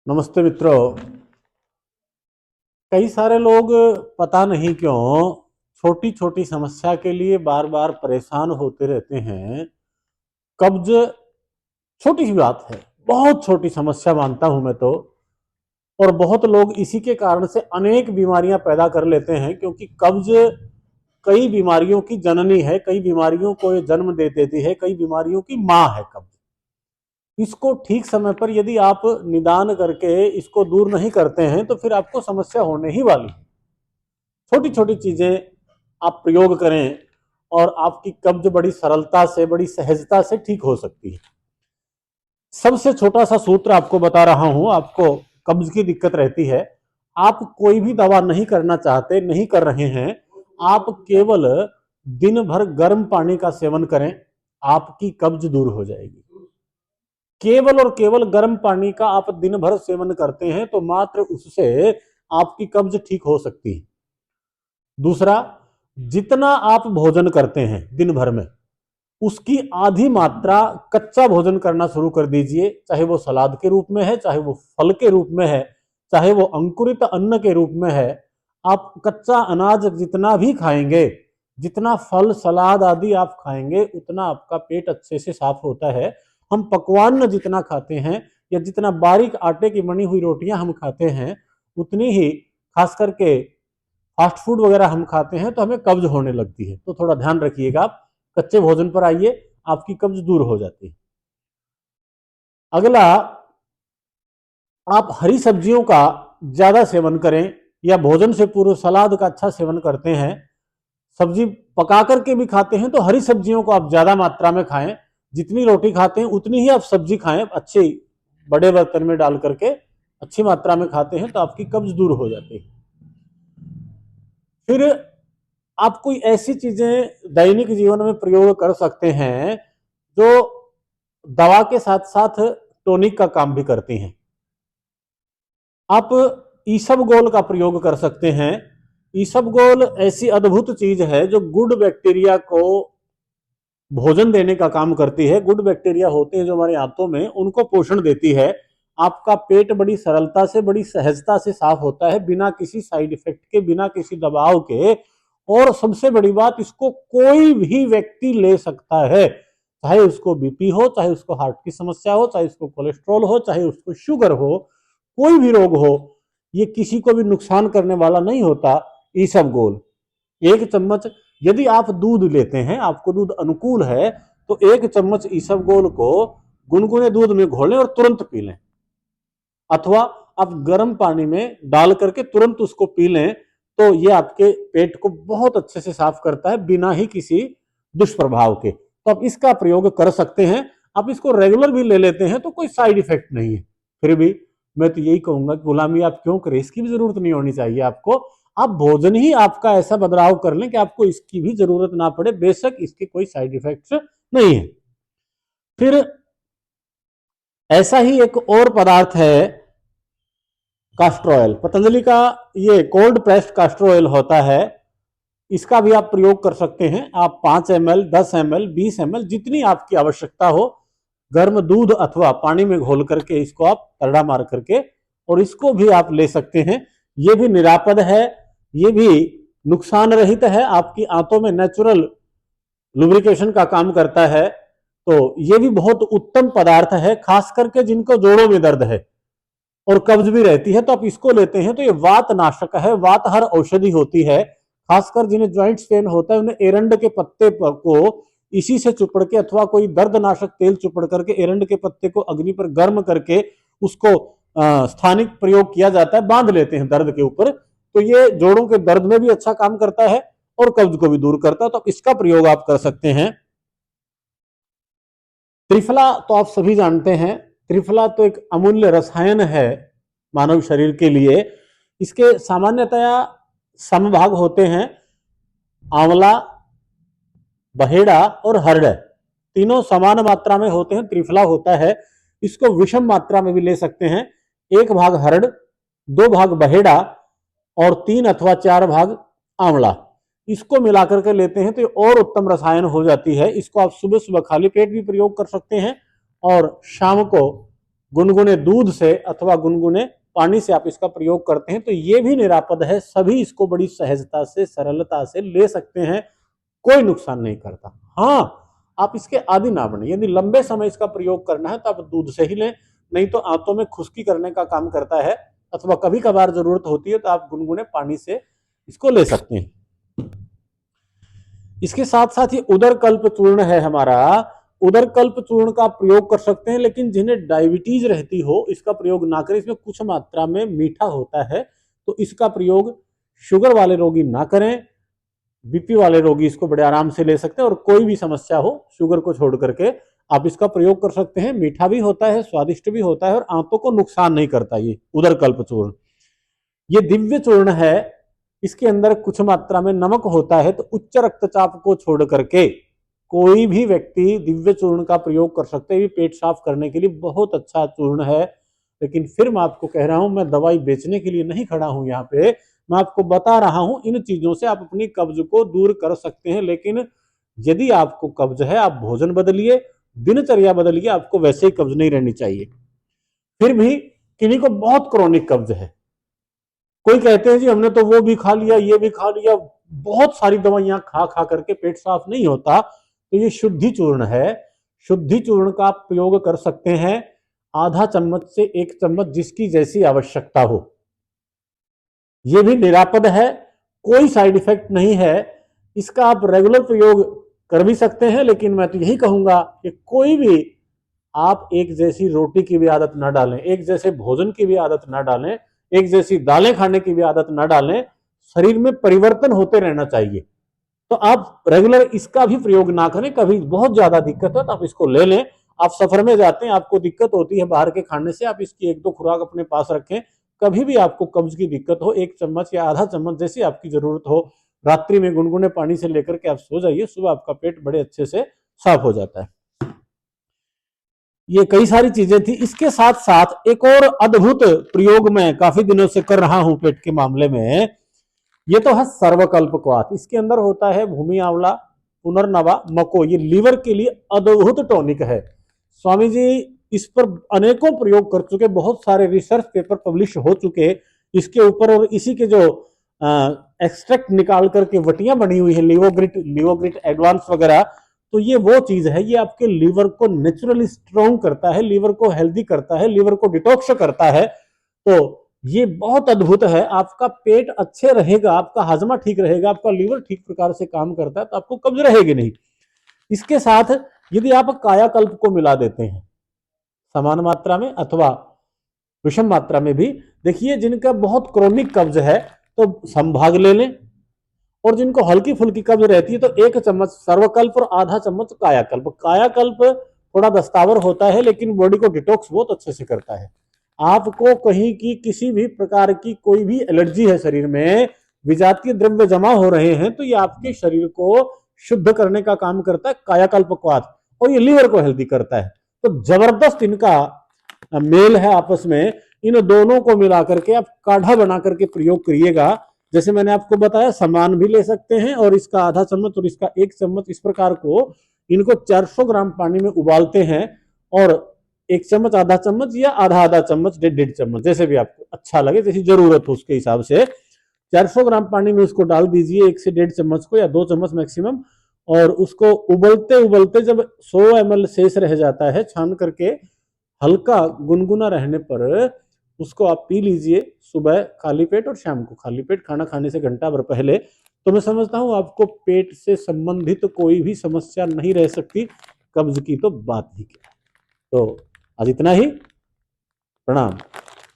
नमस्ते मित्रों। कई सारे लोग पता नहीं क्यों छोटी छोटी समस्या के लिए बार बार परेशान होते रहते हैं। कब्ज छोटी सी बात है, बहुत छोटी समस्या मानता हूं मैं तो। और बहुत लोग इसी के कारण से अनेक बीमारियां पैदा कर लेते हैं, क्योंकि कब्ज कई बीमारियों की जननी है, कई बीमारियों को ये जन्म दे देती है, कई बीमारियों की माँ है कब्ज। इसको ठीक समय पर यदि आप निदान करके इसको दूर नहीं करते हैं तो फिर आपको समस्या होने ही वाली है। छोटी छोटी चीजें आप प्रयोग करें और आपकी कब्ज बड़ी सरलता से, बड़ी सहजता से ठीक हो सकती है। सबसे छोटा सा सूत्र आपको बता रहा हूं। आपको कब्ज की दिक्कत रहती है, आप कोई भी दवा नहीं करना चाहते, नहीं कर रहे हैं, आप केवल दिन भर गर्म पानी का सेवन करें, आपकी कब्ज दूर हो जाएगी। केवल और केवल गर्म पानी का आप दिन भर सेवन करते हैं तो मात्र उससे आपकी कब्ज ठीक हो सकती है। दूसरा, जितना आप भोजन करते हैं दिन भर में, उसकी आधी मात्रा कच्चा भोजन करना शुरू कर दीजिए। चाहे वो सलाद के रूप में है, चाहे वो फल के रूप में है, चाहे वो अंकुरित अन्न के रूप में है। आप कच्चा अनाज जितना भी खाएंगे, जितना फल सलाद आदि आप खाएंगे, उतना आपका पेट अच्छे से साफ होता है। हम पकवान जितना खाते हैं या जितना बारीक आटे की बनी हुई रोटियां हम खाते हैं, उतनी ही खास करके फास्ट फूड वगैरह हम खाते हैं तो हमें कब्ज होने लगती है। तो थोड़ा ध्यान रखिएगा, आप कच्चे भोजन पर आइए, आपकी कब्ज दूर हो जाती है। अगला, आप हरी सब्जियों का ज्यादा सेवन करें, या भोजन से पूर्व सलाद का अच्छा सेवन करते हैं, सब्जी पका करके भी खाते हैं तो हरी सब्जियों को आप ज्यादा मात्रा में खाएं। जितनी रोटी खाते हैं उतनी ही आप सब्जी खाएं, अच्छे बड़े बर्तन में डाल करके अच्छी मात्रा में खाते हैं तो आपकी कब्ज दूर हो जाती है। फिर आप कोई ऐसी चीजें दैनिक जीवन में प्रयोग कर सकते हैं जो दवा के साथ साथ टॉनिक का काम भी करती हैं। आप ईसबगोल का प्रयोग कर सकते हैं। ईसबगोल ऐसी अद्भुत चीज है जो गुड बैक्टीरिया को भोजन देने का काम करती है। गुड बैक्टीरिया होते हैं जो हमारे आंतों में, उनको पोषण देती है। आपका पेट बड़ी सरलता से, बड़ी सहजता से साफ होता है, बिना किसी साइड इफेक्ट के, बिना किसी दबाव के। और सबसे बड़ी बात, इसको कोई भी व्यक्ति ले सकता है, चाहे उसको बीपी हो, चाहे उसको हार्ट की समस्या हो, चाहे उसको कोलेस्ट्रॉल हो, चाहे उसको शुगर हो, कोई भी रोग हो, ये किसी को भी नुकसान करने वाला नहीं होता। ईसबगोल 1 चम्मच, यदि आप दूध लेते हैं, आपको दूध अनुकूल है, तो 1 चम्मच ईसबगोल को गुनगुने दूध में घोलें और तुरंत पी लें। अथवा आप गर्म पानी में डाल करके तुरंत उसको पी लें, तो ये आपके पेट को बहुत अच्छे से साफ करता है, बिना ही किसी दुष्प्रभाव के। तो आप इसका प्रयोग कर सकते हैं। आप इसको रेगुलर भी ले लेते हैं तो कोई साइड इफेक्ट नहीं है। फिर भी मैं तो यही कहूंगा कि गुलामी आप क्यों करें, इसकी भी जरूरत नहीं होनी चाहिए आपको। आप भोजन ही आपका ऐसा बदलाव कर लें कि आपको इसकी भी जरूरत ना पड़े, बेशक इसके कोई साइड इफेक्ट्स नहीं है। फिर ऐसा ही एक और पदार्थ है, कास्टर ऑयल। पतंजलि का ये कोल्ड प्रेस्ड कास्टर ऑयल होता है, इसका भी आप प्रयोग कर सकते हैं। आप 5 ml, 10 ml, 20 ml, जितनी आपकी आवश्यकता हो, गर्म दूध अथवा पानी में घोल करके इसको आप तरड़ा मार करके, और इसको भी आप ले सकते हैं। ये भी निरापद है, ये भी नुकसान रहित है, आपकी आंतों में नेचुरल लुब्रिकेशन का काम करता है। तो ये भी बहुत उत्तम पदार्थ है, खास करके जिनको जोड़ों में दर्द है और कब्ज भी रहती है, तो आप इसको लेते हैं तो ये वात नाशक है, वात हर औषधि होती है। खासकर जिन्हें ज्वाइंट पेन होता है, उन्हें एरंड के पत्ते को इसी से चुपड़ के, अथवा कोई दर्द नाशक तेल चुपड़ करके एरंड के पत्ते को अग्नि पर गर्म करके उसको स्थानिक प्रयोग किया जाता है, बांध लेते हैं दर्द के ऊपर। तो ये जोड़ों के दर्द में भी अच्छा काम करता है और कब्ज को भी दूर करता है, तो इसका प्रयोग आप कर सकते हैं। त्रिफला तो आप सभी जानते हैं। त्रिफला तो एक अमूल्य रसायन है मानव शरीर के लिए। इसके सामान्यतया समभाग होते हैं, आंवला, बहेड़ा और हरड़, तीनों समान मात्रा में होते हैं। त्रिफला होता है, इसको विषम मात्रा में भी ले सकते हैं। 1 भाग हरड़, 2 भाग बहेड़ा और 3 अथवा 4 भाग आंवला, इसको मिलाकर के लेते हैं तो ये और उत्तम रसायन हो जाती है। इसको आप सुबह सुबह खाली पेट भी प्रयोग कर सकते हैं और शाम को गुनगुने दूध से अथवा गुनगुने पानी से आप इसका प्रयोग करते हैं तो ये भी निरापद है। सभी इसको बड़ी सहजता से, सरलता से ले सकते हैं, कोई नुकसान नहीं करता। हाँ, आप इसके आदि ना बने। यदि लंबे समय इसका प्रयोग करना है तो आप दूध से ही लें, नहीं तो आंतों में खुश्की करने का काम करता है, अथवा कभी कभार जरूरत होती है तो आप गुनगुने पानी से इसको ले सकते हैं। इसके साथ साथ ये उदरकल्प चूर्ण है हमारा। उदरकल्प चूर्ण का प्रयोग कर सकते हैं, लेकिन जिन्हें डायबिटीज रहती हो इसका प्रयोग ना करें। इसमें कुछ मात्रा में मीठा होता है, तो इसका प्रयोग शुगर वाले रोगी ना करें। बीपी वाले रोगी इसको बड़े आराम से ले सकते हैं, और कोई भी समस्या हो शुगर को छोड़ करके आप इसका प्रयोग कर सकते हैं। मीठा भी होता है, स्वादिष्ट भी होता है, और आंतों को नुकसान नहीं करता ये उदरकल्प चूर्ण। ये दिव्य चूर्ण है, इसके अंदर कुछ मात्रा में नमक होता है, तो उच्च रक्तचाप को छोड़ करके कोई भी व्यक्ति दिव्य चूर्ण का प्रयोग कर सकते हैं। पेट साफ करने के लिए बहुत अच्छा चूर्ण है। लेकिन फिर मैं आपको कह रहा हूं, मैं दवाई बेचने के लिए नहीं खड़ा हूं यहाँ पे, मैं आपको बता रहा हूं इन चीजों से आप अपनी कब्ज को दूर कर सकते हैं। लेकिन यदि आपको कब्ज है, आप भोजन बदलिए, दिनचर्या बदलिए, आपको वैसे ही कब्ज नहीं रहनी चाहिए। फिर भी किन्हीं को बहुत क्रोनिक कब्ज है, कोई कहते हैं जी हमने तो वो भी खा लिया, ये भी खा लिया, बहुत सारी दवाइयां खा खा करके पेट साफ नहीं होता, तो ये शुद्धि चूर्ण है। शुद्धि चूर्ण का आप प्रयोग कर सकते हैं, आधा चम्मच से 1 चम्मच, जिसकी जैसी आवश्यकता हो। ये भी निरापद है, कोई साइड इफेक्ट नहीं है। इसका आप रेगुलर प्रयोग कर भी सकते हैं, लेकिन मैं तो यही कहूंगा कि कोई भी आप एक जैसी रोटी की भी आदत ना डालें, एक जैसे भोजन की भी आदत ना डालें, एक जैसी दालें खाने की भी आदत ना डालें। शरीर में परिवर्तन होते रहना चाहिए। तो आप रेगुलर इसका भी प्रयोग ना करें। कभी बहुत ज्यादा दिक्कत है तो आप इसको ले लें। आप सफर में जाते हैं, आपको दिक्कत होती है बाहर के खाने से, आप इसकी 1-2 खुराक अपने पास रखें। कभी भी आपको कब्ज की दिक्कत हो, 1 चम्मच या आधा चम्मच, जैसी आपकी जरूरत हो, रात्रि में गुनगुने पानी से लेकर के आप सो जाइए, सुबह आपका पेट बड़े अच्छे से साफ हो जाता है। ये कई सारी चीजें थी। इसके साथ साथ एक और अद्भुत प्रयोग मैं काफी दिनों से कर रहा हूं पेट के मामले में, ये तो है सर्वकल्प क्वाथ। इसके अंदर होता है भूमि आंवला, पुनर्नवा, मको। ये लीवर के लिए अद्भुत टॉनिक है। स्वामी जी इस पर अनेकों प्रयोग कर चुके, बहुत सारे रिसर्च पेपर पब्लिश हो चुके इसके ऊपर, और इसी के जो एक्सट्रैक्ट निकाल करके वटियां बनी हुई है, लिवोग्रिट एडवांस वगैरह, तो ये वो चीज है, ये आपके लीवर को नेचुरली स्ट्रॉन्ग करता है, लीवर को हेल्दी करता है, लीवर को डिटॉक्स करता है। तो ये बहुत अद्भुत है। आपका पेट अच्छे रहेगा, आपका हाजमा ठीक रहेगा, आपका लीवर ठीक प्रकार से काम करता है, तो आपको कब्ज रहेगी नहीं। इसके साथ यदि आप कायाकल्प को मिला देते हैं समान मात्रा में अथवा विषम मात्रा में भी, देखिए जिनका बहुत क्रोनिक कब्ज है तो संभाग ले लें, और जिनको हल्की फुल्की कब्ज रहती है तो 1 चम्मच सर्वकल्प और आधा चम्मच कायाकल्प। कायाकल्प थोड़ा दस्तावर होता है, लेकिन बॉडी को डिटॉक्स बहुत अच्छे से करता है। आपको कहीं की किसी भी प्रकार की कोई भी एलर्जी है शरीर में, विजातीय द्रव्य जमा हो रहे हैं, तो ये आपके शरीर को शुद्ध करने का काम करता है कायाकल्प क्वाथ, और ये लीवर को हेल्दी करता है। तो जबरदस्त इनका मेल है आपस में। इन दोनों को मिला करके आप काढ़ा बना करके प्रयोग करिएगा। जैसे मैंने आपको बताया, सामान भी ले सकते हैं, और इसका आधा चम्मच और इसका 1 चम्मच, इस प्रकार को इनको 400 ग्राम पानी में उबालते हैं, और 1 चम्मच, आधा चम्मच या आधा चम्मच, 1.5 चम्मच, जैसे भी आपको अच्छा लगे, जैसी जरूरत हो उसके हिसाब से 400 ग्राम पानी में उसको डाल दीजिए, 1 से 1.5 चम्मच को, या 2 चम्मच मैक्सिमम। और उसको उबलते उबलते जब 100 ml शेष रह जाता है, छान करके हल्का गुनगुना रहने पर उसको आप पी लीजिए, सुबह खाली पेट और शाम को खाली पेट, खाना खाने से घंटा भर पहले। तो मैं समझता हूं आपको पेट से संबंधित कोई भी समस्या नहीं रह सकती, कब्ज की तो बात ही क्या। तो आज इतना ही, प्रणाम।